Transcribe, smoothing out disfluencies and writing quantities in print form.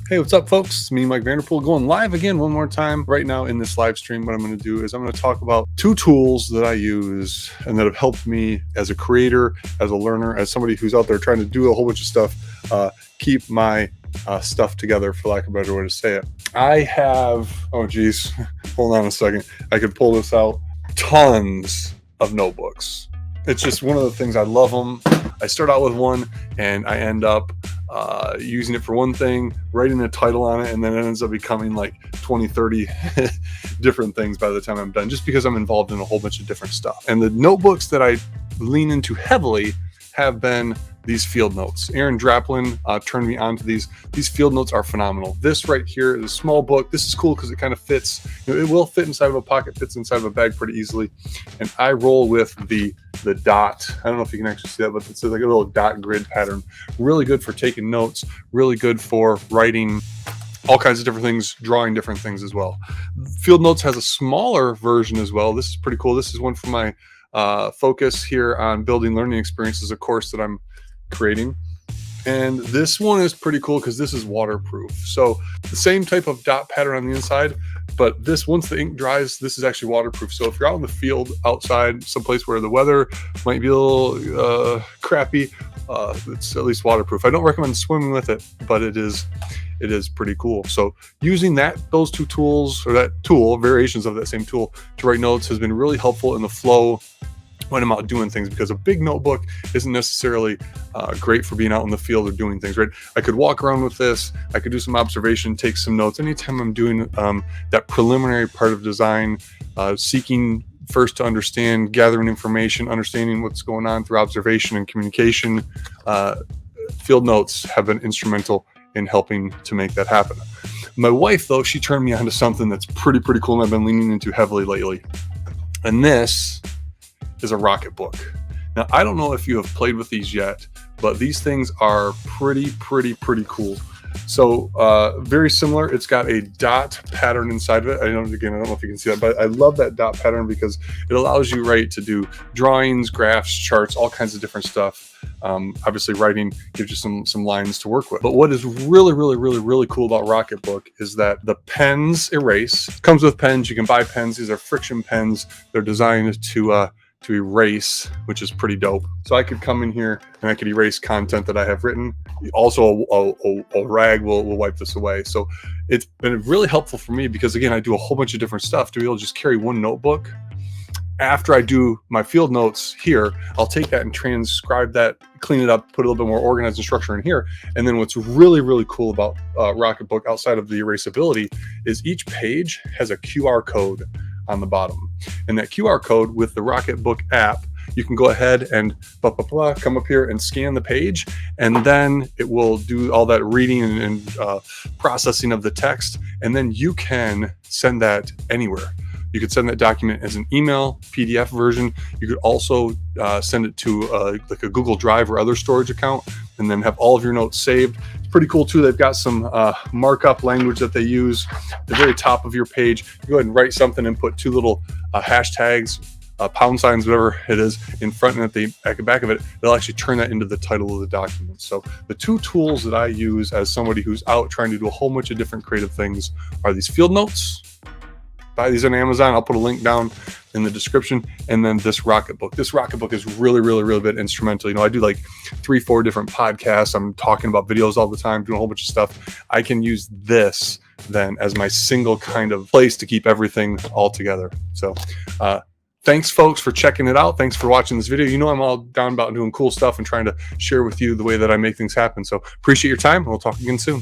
Hey, what's up, folks? It's me, Mike Vanderpool, going live again one more time. Right now in this live stream, what I'm going to do is I'm going to talk about two tools that I use and that have helped me as a creator, as a learner, as somebody who's out there trying to do a whole bunch of stuff, keep my stuff together, for lack of a better way to say it. I have, oh geez, hold on a second. I could pull this out. Tons of notebooks. It's just one of the things. I love them. I start out with one and I end up using it for one thing, writing a title on it, and then it ends up becoming like 20, 30 different things by the time I'm done, just because I'm involved in a whole bunch of different stuff. And the notebooks that I lean into heavily have been these field notes. Aaron Draplin turned me on to these. These field notes are phenomenal. This right here is a small book. This is cool because it kind of fits. It will fit inside of a pocket, fits inside of a bag pretty easily. And I roll with the dot. I don't know if you can actually see that, but it's like a little dot grid pattern. Really good for taking notes. Really good for writing all kinds of different things, drawing different things as well. Field Notes has a smaller version as well. This is pretty cool. This is one for my focus here on building learning experiences, a course that I'm creating. And this one is pretty cool because this is waterproof. So the same type of dot pattern on the inside, but this, once the ink dries, this is actually waterproof. So if you're out in the field outside, someplace where the weather might be a little crappy, it's at least waterproof. I don't recommend swimming with it, but it is pretty cool. So using those two tools, or that tool, variations of that same tool, to write notes has been really helpful in the flow when I'm out doing things, because a big notebook isn't necessarily great for being out in the field or doing things, right? I could walk around with this, I could do some observation, take some notes. Anytime I'm doing that preliminary part of design, seeking first to understand, gathering information, understanding what's going on through observation and communication, field notes have been instrumental in helping to make that happen. My wife, though, she turned me on to something that's pretty cool, and I've been leaning into heavily lately. And this is a Rocketbook. Now, I don't know if you have played with these yet, but these things are pretty cool. So very similar. It's got a dot pattern inside of it. I don't know if you can see that, but I love that dot pattern because it allows you, right, to do drawings, graphs, charts, all kinds of different stuff. Obviously, writing gives you some lines to work with. But what is really cool about Rocketbook is that the pens erase. It comes with pens. You can buy pens. These are friction pens. They're designed to erase, which is pretty dope. So I could come in here and I could erase content that I have written. Also, a rag will wipe this away. So it's been really helpful for me because, again, I do a whole bunch of different stuff to be able to just carry one notebook. After I do my field notes here, I'll take that and transcribe that, clean it up, put a little bit more organized and structure in here. And then what's really cool about Rocketbook, outside of the erasability, is each page has a QR code on the bottom. And that QR code with the Rocketbook app, you can go ahead and come up here and scan the page, and then it will do all that reading and processing of the text, and then you can send that anywhere. You could send that document as an email, PDF version. You could also send it to like a Google Drive or other storage account, and then have all of your notes saved. It's pretty cool too. They've got some markup language that they use at the very top of your page. You go ahead and write something and put two little hashtags, pound signs, whatever it is, in front, and at the back of it, they'll actually turn that into the title of the document. So the two tools that I use as somebody who's out trying to do a whole bunch of different creative things are these field notes. Buy these on Amazon. I'll put a link down in the description. And then this Rocketbook. This Rocketbook is really been instrumental. You know, I do like 3-4 different podcasts. I'm talking about videos all the time, doing a whole bunch of stuff. I can use this then as my single kind of place to keep everything all together. So thanks, folks, for checking it out. Thanks for watching this video. You know I'm all down about doing cool stuff and trying to share with you the way that I make things happen. So appreciate your time, and we'll talk again soon.